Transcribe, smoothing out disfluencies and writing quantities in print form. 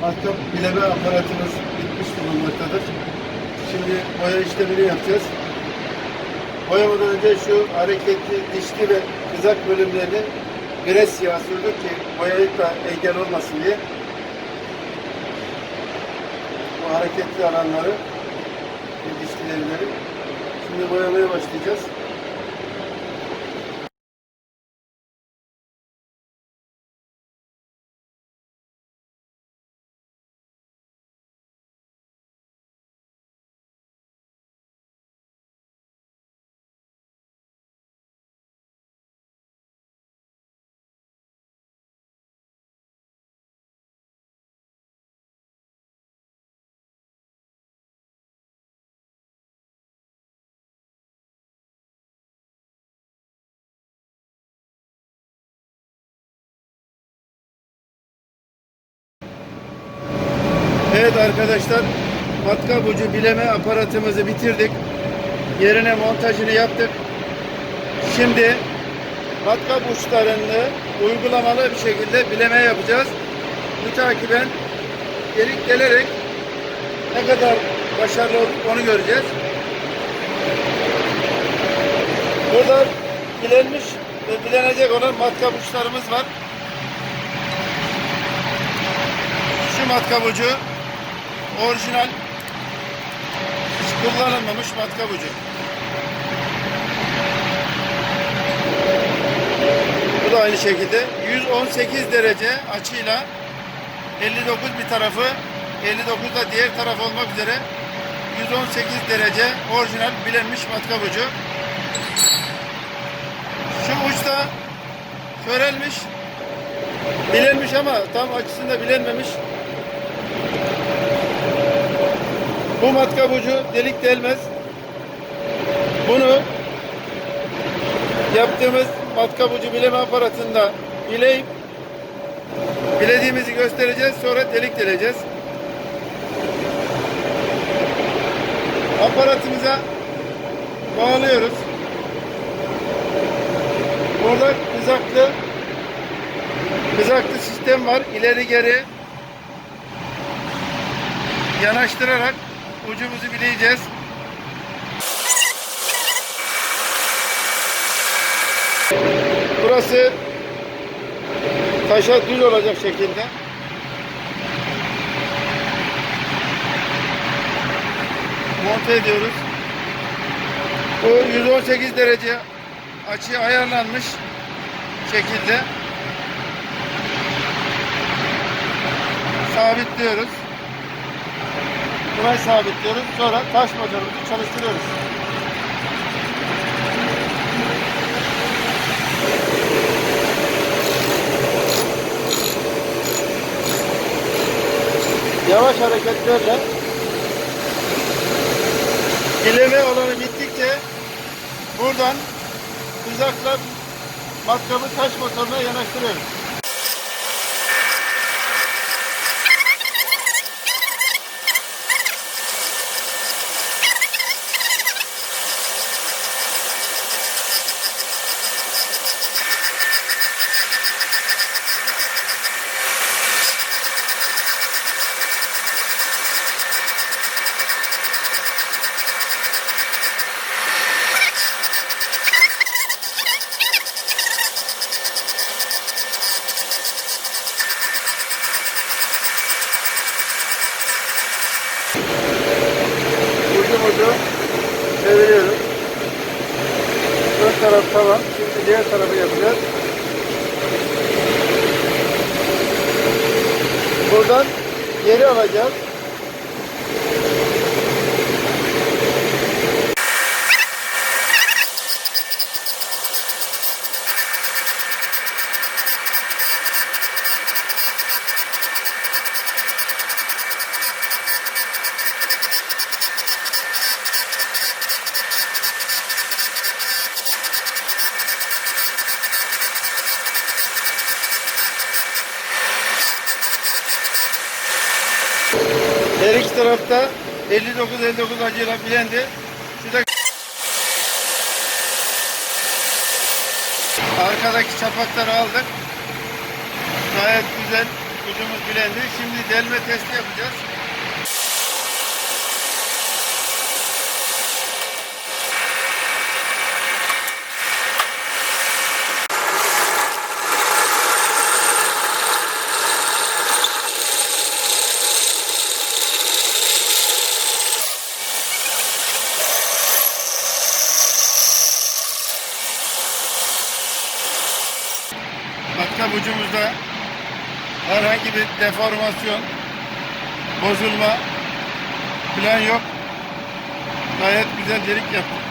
Matkap bileme aparatımız bitmiş bulunmaktadır. Şimdi boya işlemini yapacağız. Boyamadan önce şu hareketli dişli ve kızak bölümlerini gres siyah sürdük ki boyayıp da engel olmasın diye. Bu hareketli alanları ve dişlileri şimdi boyamaya başlayacağız. Evet arkadaşlar, matkap ucu bileme aparatımızı bitirdik. Yerine montajını yaptık. Şimdi matkap uçlarını uygulamalı bir şekilde bileme yapacağız. Mütakiben delik delerek ne kadar başarılı olduk onu göreceğiz. Burada bilenmiş ve bilenecek olan matkap uçlarımız var. Şu matkap ucu orijinal, hiç kullanılmamış matkap ucu. Bu da aynı şekilde 118 derece açıyla 59 bir tarafı, 59 da diğer taraf olmak üzere 118 derece orijinal bilenmiş matkap ucu. Şu uçta körelmiş, bilenmiş ama tam açısında bilenmemiş. Bu matkap ucu delik delmez. Bunu yaptığımız matkap ucu bileme aparatında bileyip bilediğimizi göstereceğiz. Sonra delik deleceğiz. Aparatımıza bağlıyoruz. Burada kızaklı sistem var. İleri geri yanaştırarak ucumuzu bileyeceğiz. Burası taşa düz olacak şekilde. Monte ediyoruz. Bu 118 derece açı ayarlanmış şekilde sabitliyoruz. Burayı sabitliyoruz. Sonra taş motorumuzu çalıştırıyoruz. Yavaş hareketlerle bileme olanı bittikçe buradan uzakla matkabı taş motoruna yanaştırıyoruz. Ucumuzu çeviriyoruz. Ön taraf tamam. Şimdi diğer tarafı yapacağız. Buradan geri alacağız. Her iki tarafta 59 acıyla bilendi. Şurada arkadaki çapakları aldık. Gayet güzel ucumuz bilendi. Şimdi delme testi yapacağız. Matkap ucumuzda herhangi bir deformasyon, bozulma falan yok. Gayet güzel delik yaptık.